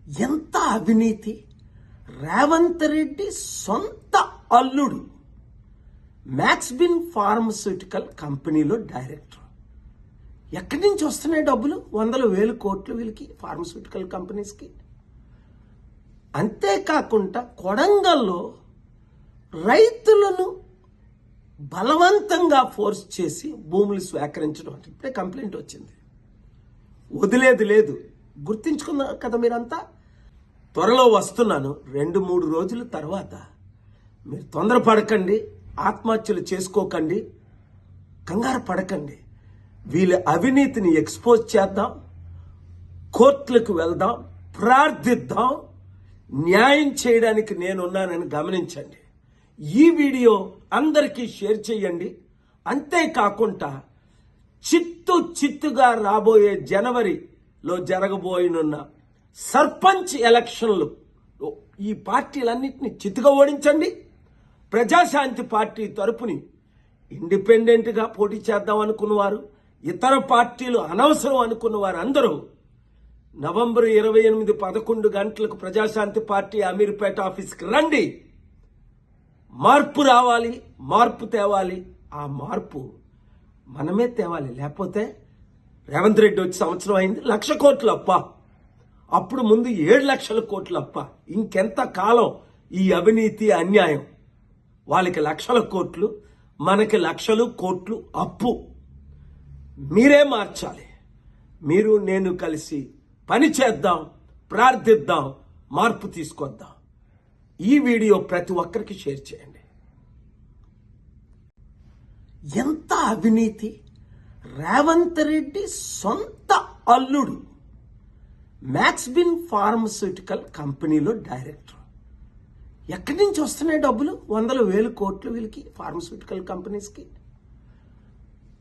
ఎంత అవినీతి! రేవంత్ రెడ్డి సొంత అల్లుడు మ్యాక్స్బిన్ ఫార్మస్యూటికల్ కంపెనీలో డైరెక్టర్. ఎక్కడి నుంచి వస్తున్నాయి డబ్బులు? 100,000 కోట్లు వీళ్ళకి, ఫార్మస్యూటికల్ కంపెనీస్కి. అంతేకాకుండా కొడంగల్లో రైతులను బలవంతంగా ఫోర్స్ చేసి భూములు స్వీకరించడం అంటే ఇప్పుడే కంప్లైంట్ వచ్చింది. వదిలేది లేదు. గుర్తించుకున్నారు కదా మీరంతా. త్వరలో వస్తున్నాను. 2-3 రోజుల తర్వాత మీరు తొందరపడకండి, ఆత్మహత్యలు చేసుకోకండి, కంగారు పడకండి. వీళ్ళ అవినీతిని ఎక్స్పోజ్ చేద్దాం, కోర్టులకు వెళ్దాం, ప్రార్థిద్దాం. న్యాయం చేయడానికి నేనున్నానని గమనించండి. ఈ వీడియో అందరికీ షేర్ చేయండి. అంతేకాకుండా చిత్తుగా రాబోయే జనవరిలో జరగబోయనున్న సర్పంచ్ ఎలక్షన్లు ఈ పార్టీలన్నింటినీ చిత్తుగా ఓడించండి. ప్రజాశాంతి పార్టీ తరపుని ఇండిపెండెంట్గా పోటీ చేద్దాం అనుకున్నవారు, ఇతర పార్టీలు అనవసరం అనుకున్నవారు అందరూ నవంబర్ 28 11 గంటలకు ప్రజాశాంతి పార్టీ అమీర్పేట ఆఫీస్కి రండి. మార్పు రావాలి, మార్పు తేవాలి. ఆ మార్పు మనమే తేవాలి. లేకపోతే రేవంత్ రెడ్డి వచ్చి సంవత్సరం అయింది, 1,00,000 కోట్లు అప్ప. అప్పుడు ముందు 7 లక్షల కోట్లు అప్ప. ఇంకెంత కాలం ఈ అవినీతి అన్యాయం? వాళ్ళకి 1,00,000 కోట్లు, మనకి 1,00,000 కోట్లు అప్పు. మీరే మార్చాలి. మీరు నేను కలిసి పని చేద్దాం, ప్రార్థిద్దాం, మార్పు తీసుకొద్దాం. ఈ వీడియో ప్రతి ఒక్కరికి షేర్ చేయండి. ఎంత అవినీతి! రేవంత్ రెడ్డి సొంత అల్లుడు మ్యాక్స్బిన్ ఫార్మస్యూటికల్ కంపెనీలో డైరెక్టర్. ఎక్కడి నుంచి వస్తున్నాయి డబ్బులు? 100,000 కోట్లు వీళ్ళకి, ఫార్మస్యూటికల్ కంపెనీస్కి.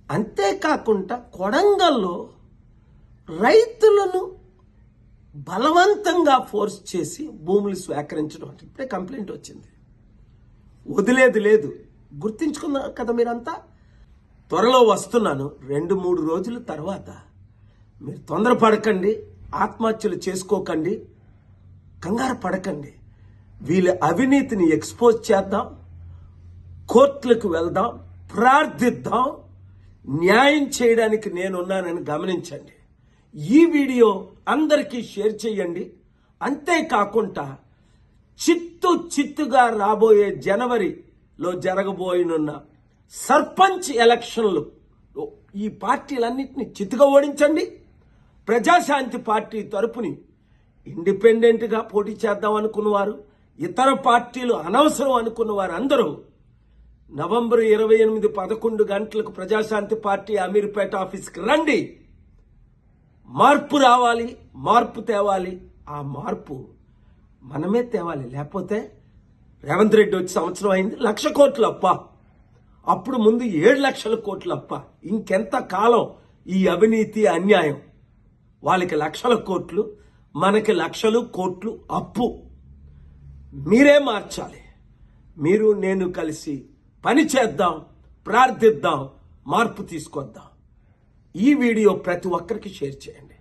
అంతేకాకుండా కొడంగల్లో రైతులను బలవంతంగా ఫోర్స్ చేసి భూములు స్వీకరించడం అంటే ఇప్పుడే కంప్లైంట్ వచ్చింది. వదిలేది లేదు. గుర్తించుకున్నారు కదా మీరంతా. త్వరలో వస్తున్నాను. 2-3 రోజుల తర్వాత మీరు తొందరపడకండి, ఆత్మహత్యలు చేసుకోకండి, కంగారు పడకండి. వీళ్ళ అవినీతిని ఎక్స్పోజ్ చేద్దాం, కోర్టులకు వెళ్దాం, ప్రార్థిద్దాం. న్యాయం చేయడానికి నేనున్నానని గమనించండి. ఈ వీడియో అందరికీ షేర్ చేయండి. అంతేకాకుండా చిత్తుగా రాబోయే జనవరిలో జరగబోయనున్న సర్పంచ్ ఎలక్షన్లు ఈ పార్టీలన్నింటినీ చిత్తుగా ఓడించండి. ప్రజాశాంతి పార్టీ తరపుని ఇండిపెండెంట్గా పోటీ చేద్దాం అనుకున్నవారు, ఇతర పార్టీలు అనవసరం అనుకున్నవారు అందరూ నవంబర్ 28 11 గంటలకు ప్రజాశాంతి పార్టీ అమీర్పేట ఆఫీస్కి రండి. మార్పు రావాలి, మార్పు తేవాలి. ఆ మార్పు మనమే తేవాలి. లేకపోతే రేవంత్ రెడ్డి వచ్చి సంవత్సరం అయింది, 1,00,000 కోట్లు అప్ప. అప్పుడు ముందు 7 లక్షల కోట్లు అప్ప. ఇంకెంత కాలం ఈ అవినీతి అన్యాయం? వాళ్ళకి 1,00,000 కోట్లు, మనకి 1,00,000 కోట్లు అప్పు. మీరే మార్చాలి. మీరు నేను కలిసి పని చేద్దాం, ప్రార్థిద్దాం, మార్పు తీసుకొద్దాం. ఈ వీడియో ప్రతి ఒక్కరికి షేర్ చేయండి.